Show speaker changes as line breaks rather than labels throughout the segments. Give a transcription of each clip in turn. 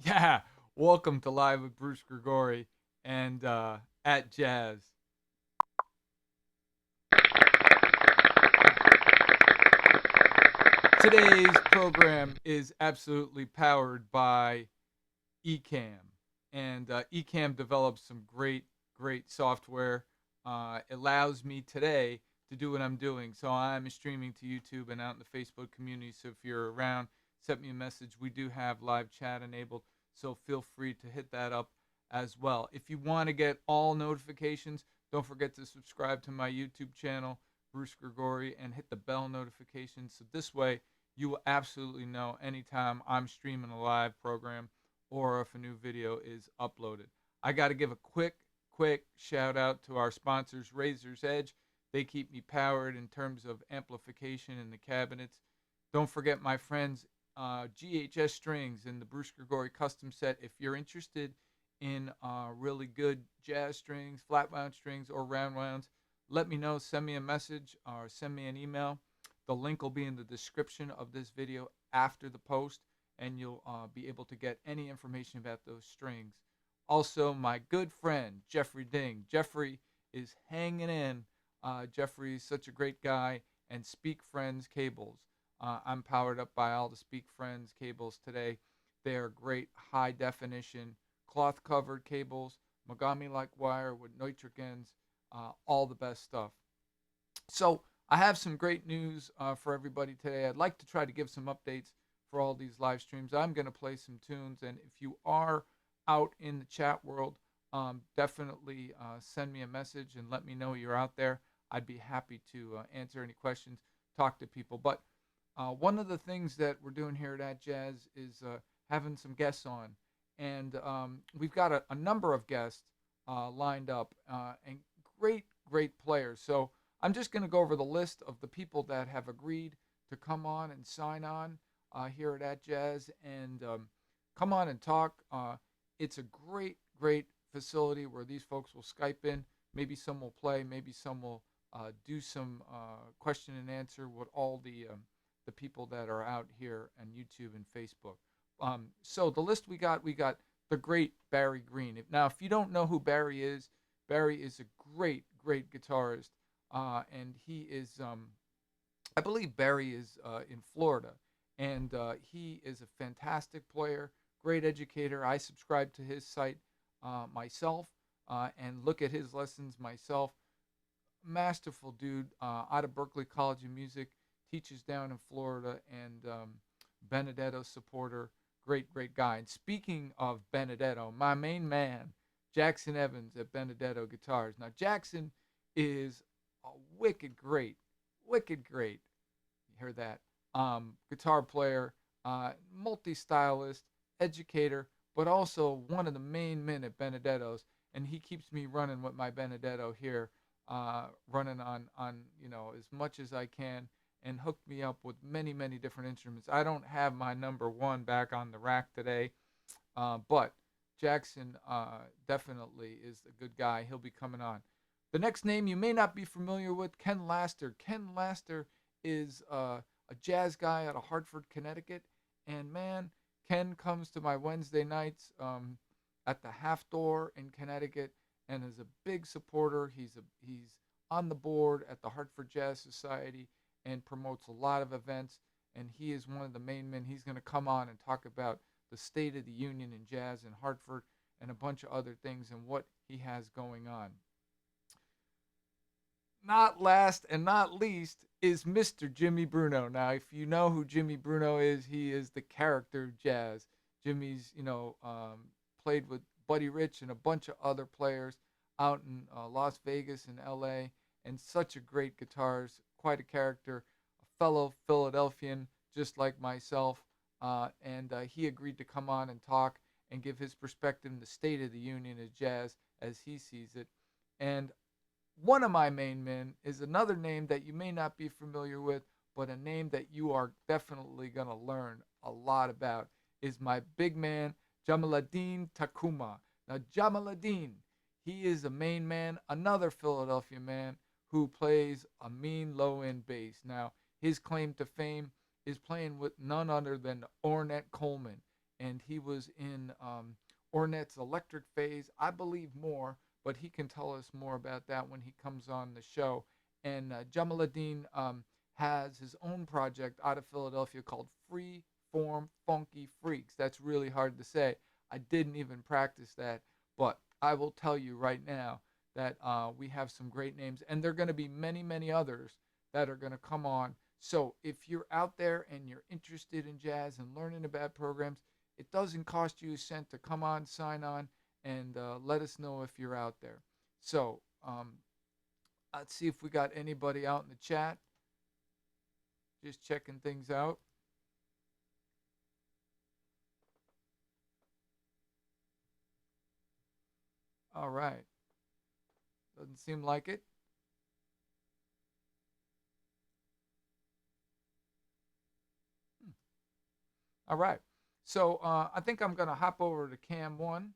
Yeah, welcome to Live with Bruce Gregori and at Jazz. Today's program is absolutely powered by Ecamm, and Ecamm develops some great software. Allows me today to do what I'm doing. So I'm streaming to YouTube and out in the Facebook community. So if you're around, send me a message. We do have live chat enabled, so feel free to hit that up as well. If you want to get all notifications, don't forget to subscribe to my YouTube channel, Bruce Gregori, and hit the bell notification. So this way, you will absolutely know anytime I'm streaming a live program or if a new video is uploaded. I got to give a quick shout out to our sponsors, Razor's Edge. They keep me powered in terms of amplification in the cabinets. Don't forget my friends, GHS Strings and the Bruce Gregori custom set. If you're interested in really good jazz strings, flat wound strings, or round wounds, let me know. Send me a message or send me an email. The link will be in the description of this video after the post, and you'll be able to get any information about those strings. Also, my good friend Jeffrey Ding. Jeffrey is hanging in. Jeffrey is such a great guy, and Speak Friends cables. I'm powered up by all the Speak Friends cables today. They are great high definition cloth covered cables, Montgomery like wire with nitric ends, all the best stuff. So I have some great news for everybody today. I'd like to try to give some updates for all these live streams. I'm going to play some tunes, and if you are out in the chat world, definitely send me a message and let me know you're out there. I'd be happy to answer any questions, talk to people. But one of the things that we're doing here at Jazz is having some guests on, and we've got a number of guests lined up, and great players. So I'm just going to go over the list of the people that have agreed to come on and sign on here at Jazz and come on and talk. It's a great facility where these folks will Skype in. Maybe some will play. Maybe some will do some question and answer with all the people that are out here on YouTube and Facebook. So the list we got the great Barry Greene. Now, if you don't know who Barry is a great guitarist, and he is, I believe Barry is in Florida, and he is a fantastic player, great educator. I subscribe to his site myself and look at his lessons myself. Masterful dude out of Berklee College of Music, teaches down in Florida, and Benedetto supporter, great guy. And speaking of Benedetto, my main man, Jackson Evans at Benedetto Guitars. Now, Jackson is a wicked great. You hear that? Guitar player, multi-stylist, educator, but also one of the main men at Benedetto's. And he keeps me running with my Benedetto here, running on as much as I can, and hooked me up with many different instruments. I don't have my number one back on the rack today, but Jackson definitely is a good guy. He'll be coming on. The next name you may not be familiar with, Ken Laster. Ken Laster is a jazz guy out of Hartford, Connecticut. And man, Ken comes to my Wednesday nights at the Half Door in Connecticut and is a big supporter. He's on the board at the Hartford Jazz Society and promotes a lot of events. And he is one of the main men. He's going to come on and talk about the state of the union in jazz in Hartford and a bunch of other things and what he has going on. Not last and not least is Mr. Jimmy Bruno. Now, if you know who Jimmy Bruno is, he is the character of jazz. Jimmy's, played with Buddy Rich and a bunch of other players out in Las Vegas and LA, and such a great guitarist, quite a character, a fellow Philadelphian, just like myself. And he agreed to come on and talk and give his perspective on the state of the union of jazz as he sees it. And one of my main men is another name that you may not be familiar with, but a name that you are definitely going to learn a lot about is my big man, Jamaaladeen Tacuma. Now, Jamaaladeen, he is a main man, another Philadelphia man who plays a mean low end bass. Now, his claim to fame is playing with none other than Ornette Coleman. and he was in Ornette's Electric Phase, I believe more, but he can tell us more about that when he comes on the show. And Jamaaladeen has his own project out of Philadelphia called Free Form Funky Freaks. That's really hard to say. I didn't even practice that, but I will tell you right now that we have some great names, and there are going to be many, many others that are going to come on. So if you're out there and you're interested in jazz and learning about programs, it doesn't cost you a cent to come on, sign on, and let us know if you're out there. So let's see if we got anybody out in the chat. Just checking things out. All right. Doesn't seem like it. All right. So I think I'm going to hop over to Cam 1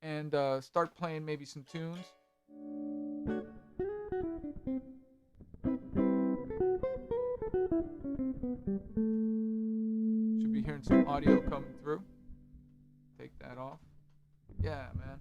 and start playing maybe some tunes. Should be hearing some audio coming through. Take that off. Yeah, man.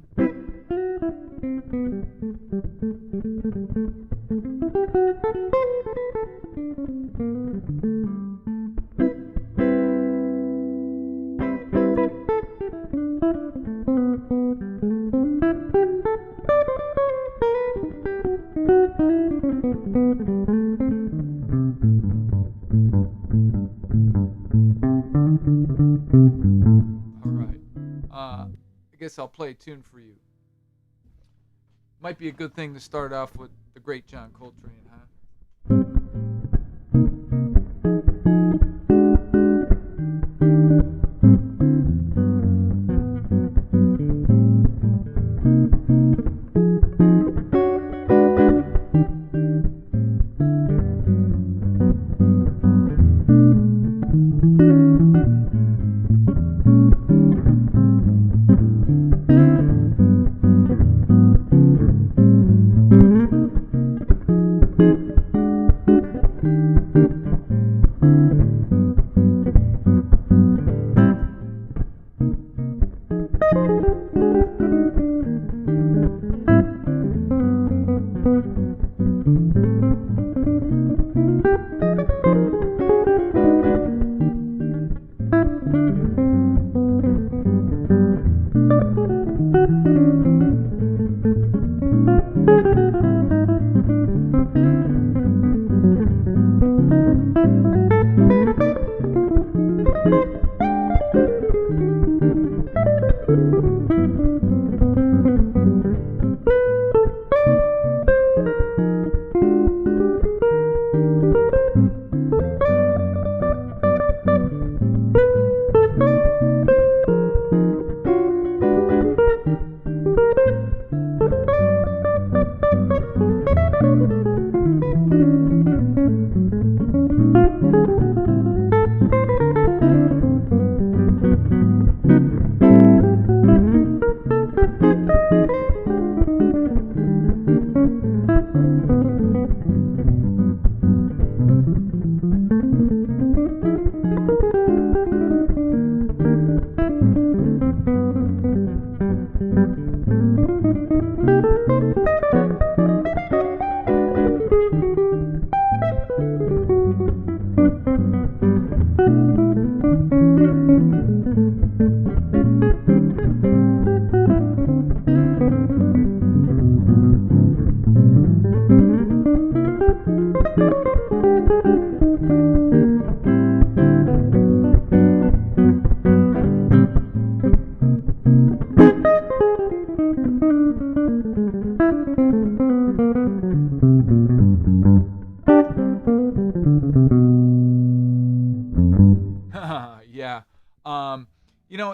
I'll play a tune for you. Might be a good thing to start off with the great John Coltrane, huh?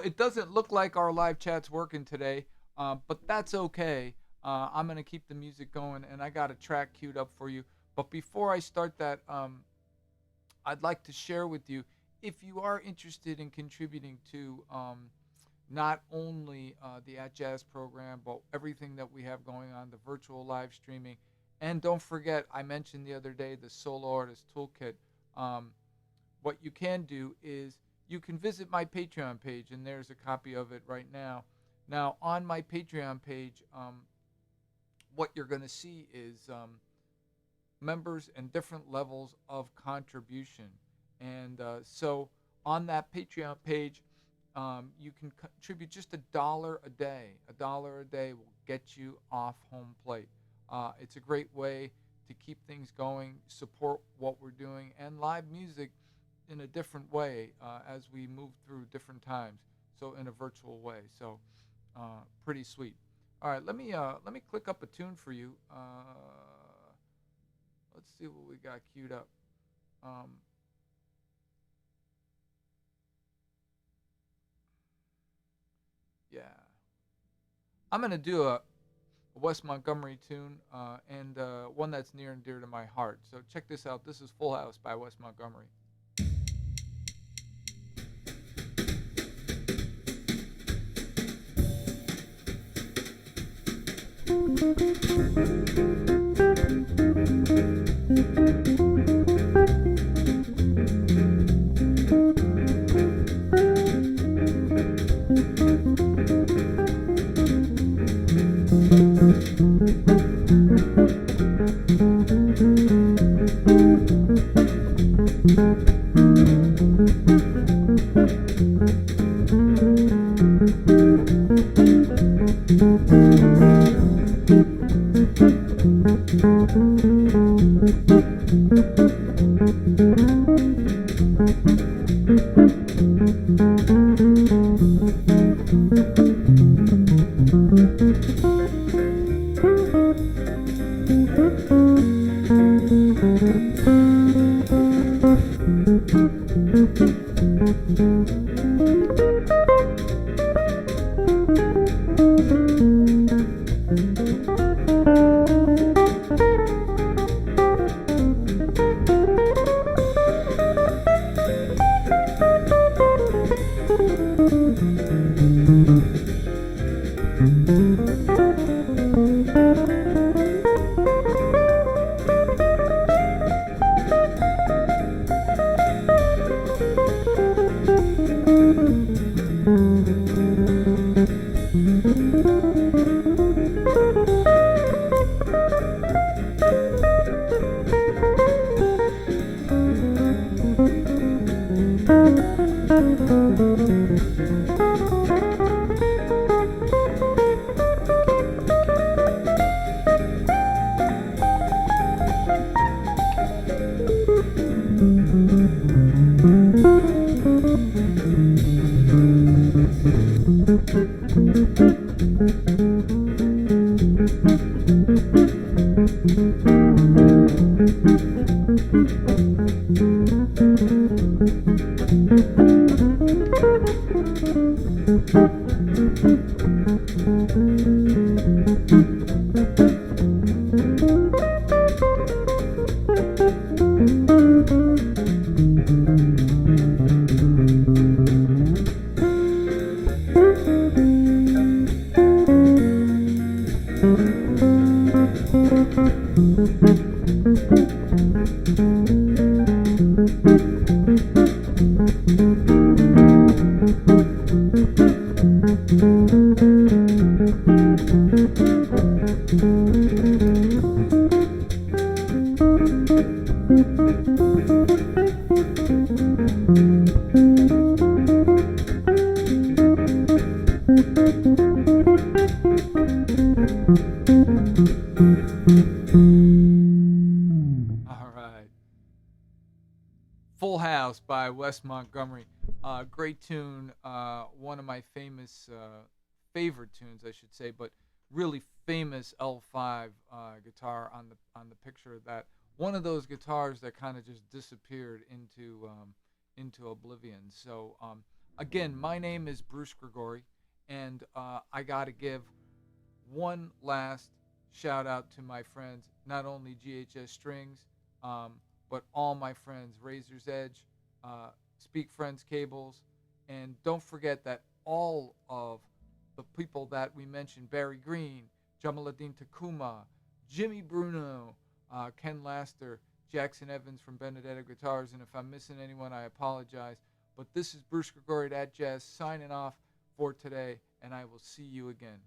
It doesn't look like our live chat's working today, but that's okay. I'm going to keep the music going, and I got a track queued up for you. But before I start that, I'd like to share with you, if you are interested in contributing to not only the At Jazz program, but everything that we have going on, the virtual live streaming. And don't forget, I mentioned the other day the Solo Artist Toolkit. What you can do is you can visit my Patreon page, and there's a copy of it right now. Now, on my Patreon page, what you're going to see is members and different levels of contribution. And so on that Patreon page, you can contribute just $1 a day. $1 a day will get you off home plate. It's a great way to keep things going, support what we're doing, and live music in a different way as we move through different times. So in a virtual way. So pretty sweet. All right, let me click up a tune for you. Let's see what we got queued up. Yeah, I'm gonna do a Wes Montgomery tune and one that's near and dear to my heart. So check this out. This is Full House by Wes Montgomery. Full House by Wes Montgomery. Great tune. One of my favorite tunes, I should say, but really famous L5 guitar on the picture of that. One of those guitars that kind of just disappeared into oblivion. So again, my name is Bruce Gregori, and I got to give one last shout out to my friends, not only GHS Strings, but all my friends, Razor's Edge, Speak Friends Cables, and don't forget that all of the people that we mentioned, Barry Greene, Jamaaladeen Tacuma, Jimmy Bruno, Ken Laster, Jackson Evans from Benedetto Guitars, and if I'm missing anyone, I apologize. But this is Bruce Gregori at Jazz signing off for today, and I will see you again.